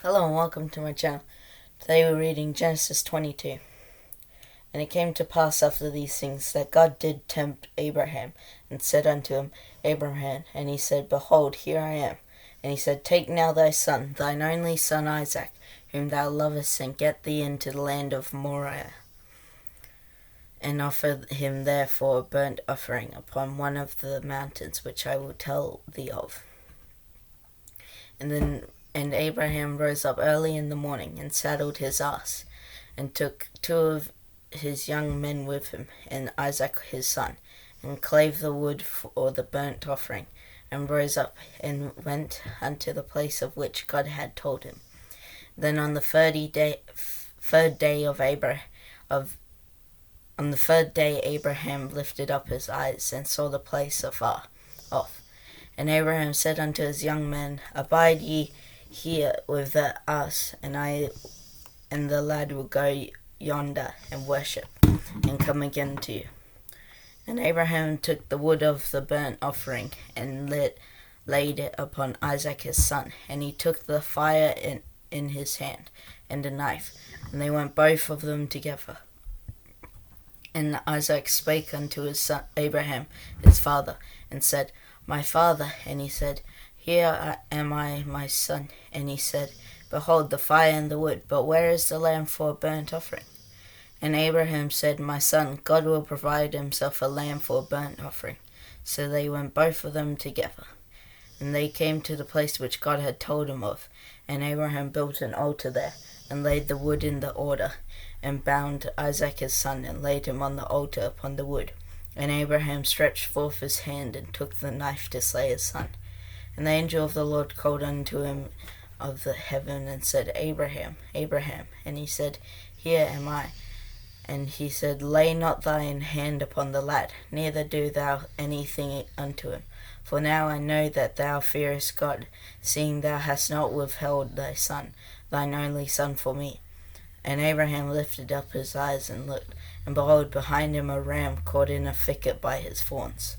Hello and welcome to my channel. Today we're reading Genesis 22. And it came to pass after these things that God did tempt Abraham, and said unto him, Abraham. And he said, Behold, here I am. And he said, Take now thy son, thine only son Isaac, whom thou lovest, and get thee into the land of Moriah, and offer him therefore a burnt offering upon one of the mountains which I will tell thee of. And Abraham rose up early in the morning, and saddled his ass, and took two of his young men with him, and Isaac his son, and clave the wood for the burnt offering, and rose up, and went unto the place of which God had told him. Then on the third day Abraham lifted up his eyes, and saw the place afar off. And Abraham said unto his young men, Abide ye here with the ass, and I and the lad will go yonder and worship, and come again to you. And Abraham took the wood of the burnt offering, and laid it upon Isaac his son, and he took the fire in his hand, and a knife, and they went both of them together. And Isaac spake unto his son Abraham his father, and said, My father. And he said, Here am I, my son. And he said, Behold the fire and the wood, but where is the lamb for a burnt offering? And Abraham said, My son, God will provide himself a lamb for a burnt offering. So they went both of them together. And they came to the place which God had told him of. And Abraham built an altar there, and laid the wood in the altar, and bound Isaac his son, and laid him on the altar upon the wood. And Abraham stretched forth his hand, and took the knife to slay his son. And the angel of the Lord called unto him of the heaven, and said, Abraham, Abraham. And he said, Here am I. And he said, Lay not thine hand upon the lad, neither do thou anything unto him. For now I know that thou fearest God, seeing thou hast not withheld thy son, thine only son, for me. And Abraham lifted up his eyes and looked, and behold, behind him a ram caught in a thicket by his thorns.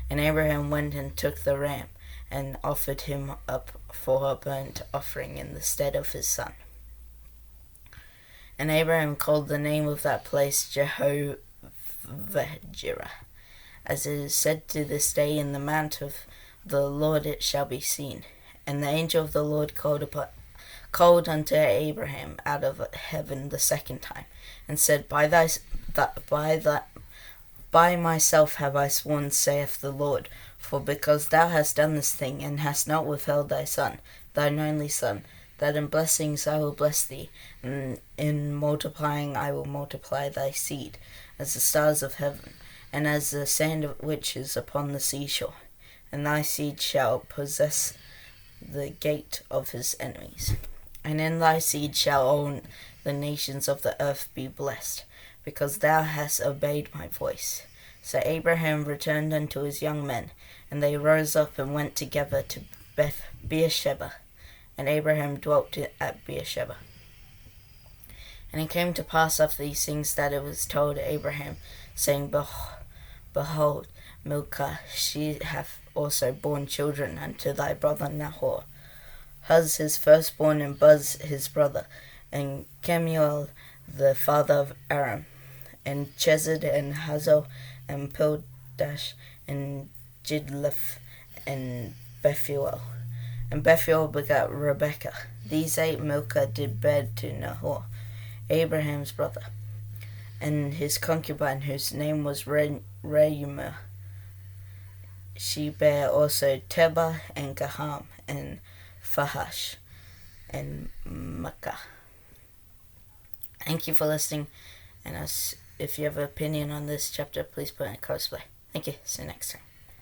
And Abraham went and took the ram, and offered him up for a burnt offering in the stead of his son. And Abraham called the name of that place Jehovah-Jireh, as it is said to this day, In the mount of the Lord it shall be seen. And the angel of the Lord called unto Abraham out of heaven the second time, and said, By myself have I sworn, saith the Lord, for because thou hast done this thing, and hast not withheld thy son, thine only son, that in blessings I will bless thee, and in multiplying I will multiply thy seed, as the stars of heaven, and as the sand which is upon the seashore. And thy seed shall possess the gate of his enemies. And in thy seed shall all the nations of the earth be blessed, because thou hast obeyed my voice. So Abraham returned unto his young men, and they rose up and went together to Beersheba. And Abraham dwelt at Beersheba. And it came to pass after these things that it was told Abraham, saying, Behold, Milcah, she hath also borne children unto thy brother Nahor, Huz his firstborn, and Buz his brother, and Kemuel the father of Aram, and Chesed, and Hazo, and Pildash, and Jidlaph, and Bethuel. And Bethuel begat Rebekah. These 8 Milcah did bear to Nahor, Abraham's brother, and his concubine, whose name was Reumah. She bare also Tebah, and Gaham, and Fahash, and Makkah. Thank you for listening, and if you have an opinion on this chapter, please put it in comments below. Thank you. See you next time.